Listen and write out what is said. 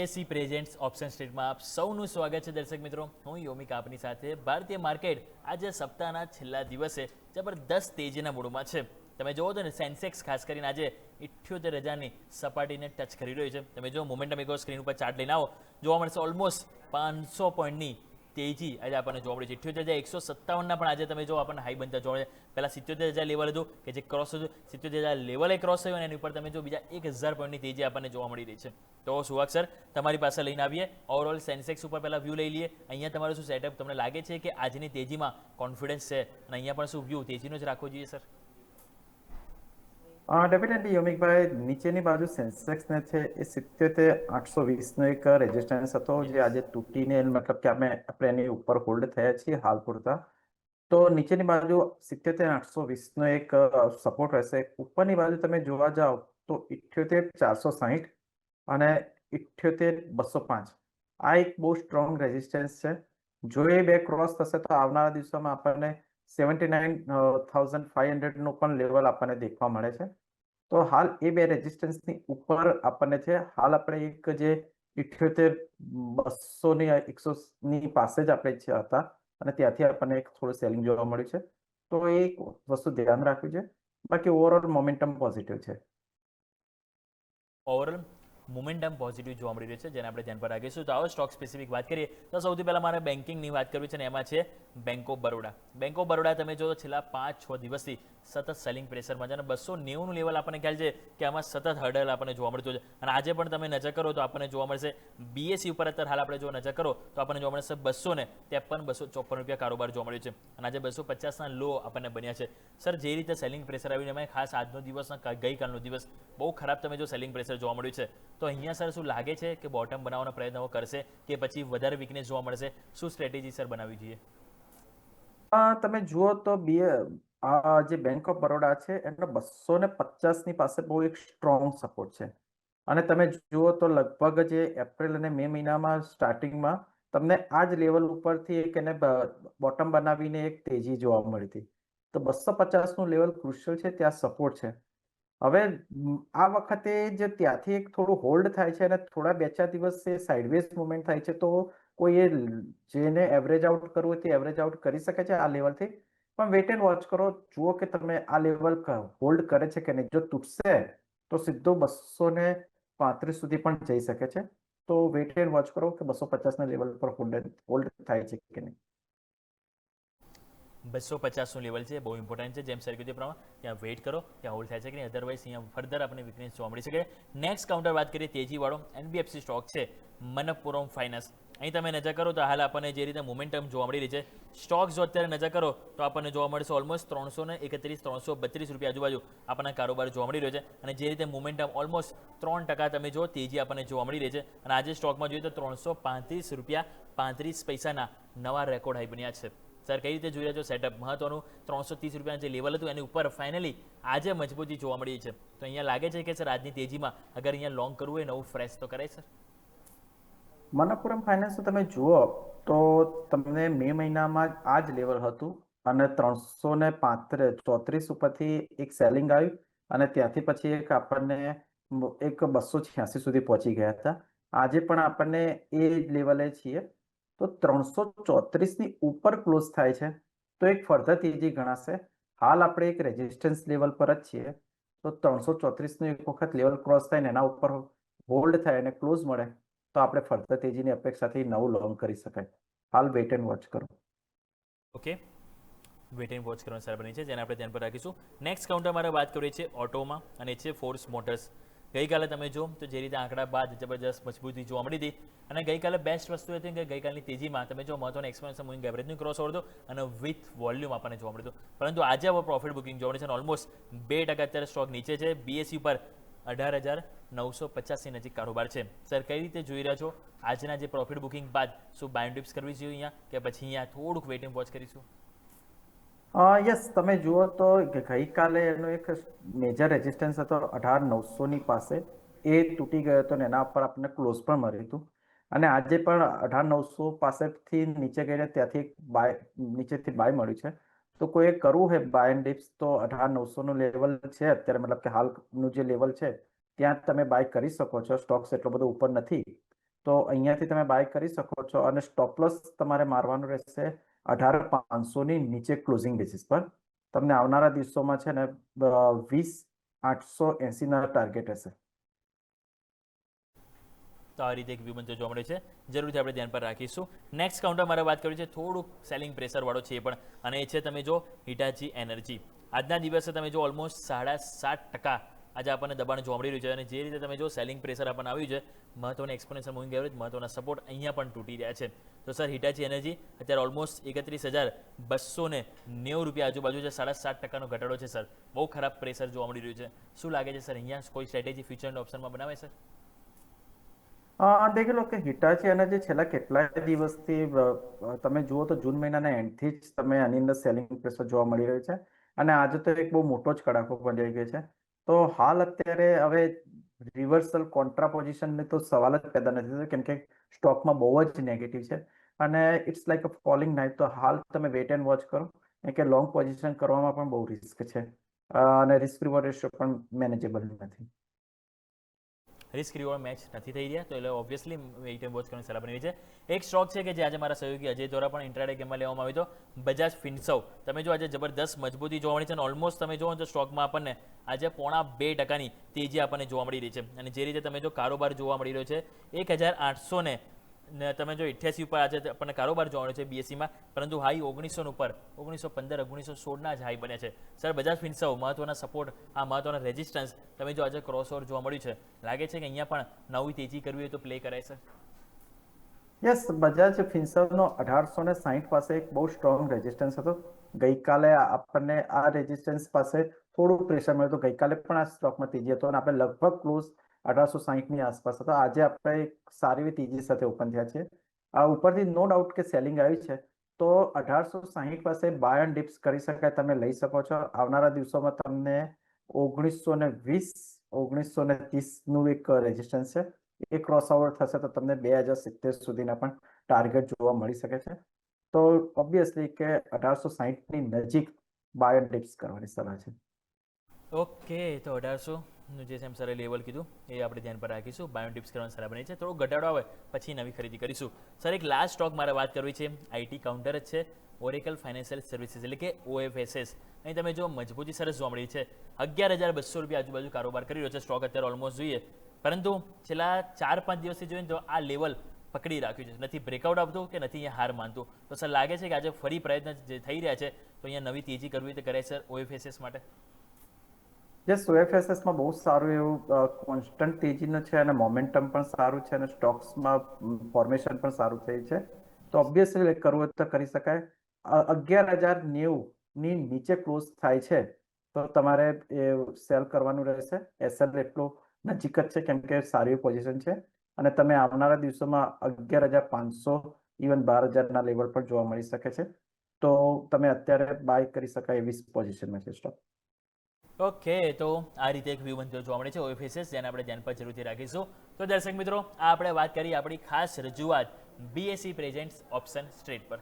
BSE presents option સ્ટેટમાં આપ સૌનું સ્વાગત છે દર્શક મિત્રો. હું યોમિક આપની સાથે. ભારતીય માર્કેટ આજે સપ્તાહના છેલ્લા દિવસે જબરદસ્ત તેજીના મૂડમાં છે. તમે જોવો તો ને સેન્સેક્સ ખાસ કરીને આજે 78,000ની સપાટીને ટચ કરી રહ્યું છે. તમે જો મોમેન્ટમ એક સ્ક્રીન ઉપર ચાર્ટ લઈને આવો, જોવા મળશે ઓલમોસ્ટ 500 પોઈન્ટની તેજી આજે આપણને જોવા મળી છે. 78,157ના પણ આજે તમે જો આપણને હાઈ બનતા જોવા મળે. પહેલાં 77,000 લેવલ હતું કે જે ક્રોસ હતું, 77,000 લેવલે ક્રોસ થયું અને એની ઉપર તમે જો બીજા 1,000 પોઈન્ટની તેજી આપણને જોવા મળી રહી છે. તો સુહાગ સર તમારી પાસે લઈને આવીએ ઓવરઓલ સેન્સેક્સ ઉપર પહેલાં વ્યૂ લઈ લઈએ. અહીંયા તમારું શું સેટઅપ, તમને લાગે છે કે આજની તેજીમાં કોન્ફિડન્સ છે અને અહીંયા પણ શું વ્યૂ તેજીનો જ રાખવો જોઈએ સર? ડેફિનેટલી યોમિકભાઈ, નીચેની બાજુ સેન્સેક્સ ને છે એ 77,820નો એક રેઝિસ્ટન્સ હતો જે આજે તૂટીને મતલબ કે આપણે એની ઉપર હોલ્ડ થયા છીએ હાલ પૂરતા. તો નીચેની બાજુ 77,820નો એક સપોર્ટ રહેશે. ઉપરની બાજુ તમે જોવા જાઓ તો 78,460 અને 78,205 આ એક બહુ સ્ટ્રોંગ રેઝિસ્ટન્સ છે. જો એ બે ક્રોસ થશે તો આવનારા દિવસોમાં આપણને 79,500નો પણ લેવલ આપણને દેખવા મળે છે. તો હાલ એ બે રેઝિસ્ટન્સની ઉપર આપણને છે. હાલ આપણે એક જે 78,200ની 100ની પાસે જ આપણે હતા અને ત્યાંથી આપણને એક થોડું સેલિંગ જોવા મળ્યું છે. તો એ એક વસ્તુ ધ્યાન રાખવી છે. બાકી ઓવરઓલ મોમેન્ટમ પોઝિટિવ છે. ઓવરઓલ મોમેન્ટમ પોઝિટિવ જોવા મળી રહ્યું છે, જેને આપણે ધ્યાન પર રાખીશું. તો આવો સ્ટોક સ્પેસિફિક વાત કરીએ તો સૌથી પહેલાં મારે બેન્કિંગની વાત કરવી છે અને એમાં છે bank of Baroda. Bank of Baroda તમે જો છેલ્લા 5-6 દિવસથી સતત સેલિંગ પ્રેશરમાં છે અને 290નું લેવલ આપણને ખ્યાલ છે કે આમાં સતત હર્ડલ આપણને જોવા મળતું છે. અને આજે પણ તમે નજર કરો તો આપણને જોવા મળશે BSE ઉપર અત્યારે હાલ આપણે જો નજર કરો તો આપણને જોવા મળશે 253-254 રૂપિયા કારોબાર જોવા મળ્યું છે અને આજે 250ના લો આપણને બન્યા છે. સર, જે રીતે સેલિંગ પ્રેશર આવ્યું એમાં ખાસ આજનો દિવસ ગઈકાલનો દિવસ બહુ ખરાબ તમે જો સેલિંગ પ્રેશર જોવા મળ્યું છે. તો અહીંયા સર શું લાગે છે કે બોટમ બનાવવાનો પ્રયત્ન કરશે કે પછી વધારે વીકનેસ જોવા મળશે? શું સ્ટ્રેટેજી સર બનાવવી જોઈએ? તમે જુઓ તો જે બેંક ઓફ બરોડા છે એનો 250ની પાસે બહુ એક સ્ટ્રોંગ સપોર્ટ છે. અને તમે જુઓ તો લગભગ જે એપ્રિલ અને મે મહિનામાં સ્ટાર્ટિંગમાં તમને આ જ લેવલ ઉપરથી એક એને બોટમ બનાવીને એક તેજી જોવા મળી હતી. તો 250નું લેવલ ક્રુશિયલ છે, ત્યાં સપોર્ટ છે. હવે આ વખતે જે ત્યાંથી એક થોડું હોલ્ડ થાય છે અને થોડા 2-4 દિવસ સાઇડવેઝ મુવમેન્ટ થાય છે. તો કોઈ જેને એવરેજ આઉટ કરવું હોય તે એવરેજ આઉટ કરી શકે છે આ લેવલથી. પણ વેટ એન્ડ વોચ કરો, જુઓ કે તમે આ લેવલ હોલ્ડ કરે છે કે નહીં. જો તૂટશે તો સીધો 235 સુધી પણ જઈ શકે છે. તો વેટ એન્ડ વોચ કરો કે 250ના લેવલ પર હોલ્ડ થાય છે કે નહીં. 250નું લેવલ છે, બહુ ઇમ્પોર્ટન્ટ છે. જેમ સર કીધું પ્રમાણે ત્યાં વેઇટ કરો, ત્યાં હોલ્ડ થાય છે કે નહીં. અધરવાઇઝ અહીંયા ફર્ધર આપણને વીકનેસ જોવા મળી શકે. નેક્સ્ટ કાઉન્ટર વાત કરીએ તેજીવાળો NBFC સ્ટોક છે મનપ્પુરમ ફાઇનાન્સ. અહીં તમે નજર કરો તો હાલ આપણને જે રીતે મોમેન્ટમ જોવા મળી રહી છે, સ્ટોક્સ જો અત્યારે નજર કરો તો આપણને જોવા મળશે ઓલમોસ્ટ 331-332 રૂપિયા આજુબાજુ આપણને કારોબાર જોવા મળી રહ્યો છે. અને જે રીતે મોમેન્ટમ ઓલમોસ્ટ 3% તમે જો તેજી આપણને જોવા મળી રહી છે. અને આજે સ્ટોકમાં જોઈએ તો 335 રૂપિયા 35 પૈસાના નવા રેકોર્ડ હાઈ બન્યા છે. સર, કઈ રીતે જોઈ રહ્યા છો સેટઅપ? મહત્વનું 330 રૂપિયાનું જે લેવલ હતું એની ઉપર ફાઇનલી આજે મજબૂતી જોવા મળી છે. તો અહીંયા લાગે છે કે સર આજની તેજીમાં અગર અહીંયા લોંગ કરવું હોય નવું ફ્રેશ તો કરાય સર? મનપ્પુરમ ફાઇનાન્સ તમે જુઓ તો તમને મે મહિનામાં આ જ લેવલ હતું અને 334 ઉપરથી એક સેલિંગ આવ્યું અને ત્યાંથી પછી એક આપણને એક 286 સુધી પહોંચી ગયા હતા. આજે પણ આપણને એ લેવલે છીએ. તો 334ની ઉપર ક્લોઝ થાય છે તો એક ફર્ધર તેજી ગણાશે. હાલ આપણે એક રેઝિસ્ટન્સ લેવલ પર જ છીએ. તો 334નું એક વખત લેવલ ક્રોસ થાય ને એના ઉપર હોલ્ડ થાય અને ક્લોઝ મળે તો આપણે ફર્ધર તેજીની અપેક્ષાથી નવું લોંગ કરી શકાય. હાલ વેટ એન્ડ વોચ કરો. ઓકે, વેટ એન્ડ વોચ કરવાની સાર બની છે, જેને આપણે ધ્યાન પર રાખીશું. નેક્સ્ટ કાઉન્ટર મારે વાત કરવી છે ઓટોમાં અને છે ફોર્સ મોટર્સ. ગઈકાલે તમે જો તો જે રીતે આંકડા બાદ જબરજસ્ત મજબૂતી જોવા મળી હતી અને ગઈકાલે બેસ્ટ વસ્તુ હતી કે ગઈકાલની તેજીમાં તમે જો મહત્વનું એક્સપેન્શન મૂવિંગ એવરેજનું ક્રોસ ઓવર હતો અને વિથ વોલ્યુમ આપણને જોવા મળ્યું. પરંતુ આજે હવે પ્રોફિટ બુકિંગ જોવા મળે છે અને ઓલમોસ્ટ 2% અત્યારે સ્ટોક નીચે છે. BSE પર 18,950ની નજીક કારોબાર છે. સર, કઈ રીતે જોઈ રહ્યા છો આજના જે પ્રોફિટ બુકિંગ બાદ? શું બાય ડિપ્સ કરવી જોઈએ અહીંયા કે પછી અહીંયા થોડુંક વેટ એન્ડ વોચ કરીશું? યસ, તમે જુઓ તો ગઈકાલે એનો એક મેજર રેઝિસ્ટન્સ હતો 18,900ની પાસે. એ તૂટી ગયો હતો ને એના ઉપર આપણને ક્લોઝ પણ મળ્યું હતું. અને આજે પણ 18,900 પાસેથી નીચે ગઈને ત્યાંથી નીચેથી બાય મળ્યું છે. તો કોઈ કરવું હોય બાય એન્ડ ડિપ્સ તો 18,900નું લેવલ છે અત્યારે, મતલબ કે હાલનું જે લેવલ છે ત્યાં તમે બાય કરી શકો છો. સ્ટોક્સ એટલો બધો ઉપર નથી તો અહીંયાથી તમે બાય કરી શકો છો અને સ્ટોપ લોસ તમારે મારવાનું રહેશે 18,500 ની નીચે ક્લોઝિંગ બેસિસ પર. તમને આવનારા દિવસોમાં છે ને 20,880 ના ટાર્ગેટ હશે. તો આ રીતે એક વ્યૂ બનતો જોવા મળે છે, જરૂરથી આપણે ધ્યાન પર રાખીશું. નેક્સ્ટ કાઉન્ટર મારે વાત કરવી છે, થોડુંક સેલિંગ પ્રેશરવાળો છે એ પણ, અને એ છે તમે જો હિટાચી એનર્જી. આજના દિવસે તમે જો ઓલમોસ્ટ 7.5% આજે આપણને દબાણ જોવા મળી રહ્યું છે, અને જે રીતે તમે જો સેલિંગ પ્રેશર આપણને આવ્યું છે, મહત્વના એક્સપોનેન્શિયલ મૂવિંગ એવરેજ, મહત્વના સપોર્ટ અહીંયા પણ તૂટી રહ્યા છે. તો સર હિટાચી એનર્જી અત્યારે ઓલમોસ્ટ 31,290 રૂપિયા આજુબાજુ છે, 7.5% ઘટાડો છે સર. બહુ ખરાબ પ્રેશર જોવા મળી રહ્યું છે. શું લાગે છે સર, અહીંયા કોઈ સ્ટ્રેટેજી ફ્યુચર એન્ડ ઓપ્શનમાં બનાવે સર? દેખી લો કે હિટાચી એનર્જી છેલ્લા કેટલાય દિવસથી તમે જુઓ તો જૂન મહિનાના એન્ડથી જ તમે આની અંદર સેલિંગ પ્રેશર જોવા મળી રહ્યું છે, અને આજે તો એક બહુ મોટો જ કડાકો બંધાઈ ગયો છે. તો હાલ અત્યારે હવે રિવર્સલ કોન્ટ્રા પોઝિશનને તો સવાલ જ પેદા નથી થતો, કેમ કે સ્ટોકમાં બહુ જ નેગેટિવ છે અને it's like a falling knife. તો હાલ તમે વેટ એન્ડ વોચ કરો, કે લોંગ પોઝિશન કરવામાં પણ બહુ રિસ્ક છે, અને રિસ્ક રિવોર્ડ રેશિયો પણ મેનેજેબલ નથી. રિસ્ક રિવોર્ડ મેચ નથી થઈ રહ્યા, તો એટલે ઓબ્વિયસલી વેઇટ એન્ડ વોચ કરવાની સલાહ બની છે. એક સ્ટોક છે કે જે આજે મારા સહયોગી અજય દ્વારા પણ ઇન્ટ્રાડે ગેમમાં લેવામાં આવ્યો હતો, બજાજ ફિનસર્વ. તમે જો આજે જબરદસ્ત મજબૂતી જોવા મળી છે, અને ઓલમોસ્ટ તમે જુઓ તો સ્ટોકમાં આપણને આજે 0.2% તેજી આપણને જોવા મળી રહી છે. અને જે રીતે તમે જો કારોબાર જોવા મળી રહ્યો છે, 1,800 ને તમે જો 88 ઉપર આજે આપણને કારોબાર જોવા મળ્યો છે બીએસસીમાં, પરંતુ હાઈ 1900 ઉપર 1915 1916 જ હાઈ બન્યા છે. સર બજાજ ફિનસર્વ મહત્વના સપોર્ટ, આ મહત્વના રેઝિસ્ટન્સ તમે જો આજે ક્રોસઓવર જોવા મળ્યું છે, લાગે છે કે અહીંયા પણ નવી તેજી કરવી હોય તો પ્લે કરાય સર? યસ, બજાજ ફિનસર્વનો 1860 પાસે એક બહુ સ્ટ્રોંગ રેઝિસ્ટન્સ હતો. ગઈકાલે આપણને આ રેઝિસ્ટન્સ પાસે થોડું પ્રેશર મળ્યું હતું. ગઈકાલે પણ આ સ્ટોકમાં તેજી હતો અને આપણે લગભગ ક્લોઝ 1860 ની આસપાસ હતો. આજે આપણે એક સારી એવી તેજી સાથે ઓપન થયા છે. આ ઉપરથી નો ડાઉટ કે સેલિંગ આવી છે, તો 1860 પાસે બાય એન્ડ ડિપ્સ કરી શકાય, તમે લઈ શકો છો. આવનારા દિવસોમાં તમને 1920 1930 નું એક રેઝિસ્ટન્સ છે, એ ક્રોસ ઓવર થશે તો તમને 2070 સુધીના પણ ટાર્ગેટ જોવા મળી શકે છે. તો ઓબ્વિયસલી કે 1860 ની નજીક બાય એન્ડ ડિપ્સ કરવાની સલાહ છે. ઓકે, તો 1800 જે સેમ સરે લેવલ કીધું એ આપણે ધ્યાન પર રાખીશું. બાયો ટિપ્સ કરવાની સલાહ બની છે, થોડો ઘટાડો આવે પછી નવી ખરીદી કરીશું. સર એક લાસ્ટ સ્ટોક મારે વાત કરવી છે, આઈટી કાઉન્ટર જ છે, ઓરેકલ ફાઇનાન્શિયલ સર્વિસીસ એટલે કે OFSS. અહીં તમે જો મજબૂતી સરસ જોવા મળી છે, 11,200 રૂપિયા આજુબાજુ કારોબાર કરી રહ્યો છે સ્ટોક અત્યારે ઓલમોસ્ટ જોઈએ, પરંતુ છેલ્લા 4-5 દિવસથી જોઈએ તો આ લેવલ પકડી રાખ્યું છે, નથી બ્રેકઆઉટ આપતું કે નથી અહીંયા હાર માનતું. તો સર લાગે છે કે આજે ફરી પ્રયત્ન જે થઈ રહ્યા છે, તો અહીંયા નવી તેજી કરવી તો કરાય સર OFSS માટે? યસ, OFSS માં બહુ સારું એવું કોન્સ્ટન્ટ તેજીનું છે, અને મોમેન્ટમ પણ સારું છે, અને સ્ટોક્સમાં ફોર્મેશન પણ સારું થયું છે. તો ઓબ્વિયસલી કરવું હોય તો કરી શકાય. 11,090 ની નીચે ક્લોઝ થાય છે તો તમારે એ સેલ કરવાનું રહેશે. SL એટલું નજીક જ છે, કેમ કે સારી પોઝિશન છે, અને તમે આવનારા દિવસોમાં 11,500 ઇવન 12,000 ના લેવલ પર જોવા મળી શકે છે. તો તમે અત્યારે બાય કરી શકાય એવી પોઝિશનમાં છે સ્ટોક. ઓકે, તો આ રીતે એક વ્યૂ બનતો જોવા મળે છે OFSS, જેને આપણે ધ્યાન પર જરૂરથી રાખીશું. તો દર્શક મિત્રો, આ આપણે વાત કરી આપણી ખાસ રજૂઆત BSE પ્રેઝન્ટ્સ ઓપ્શન સ્ટ્રેટ પર.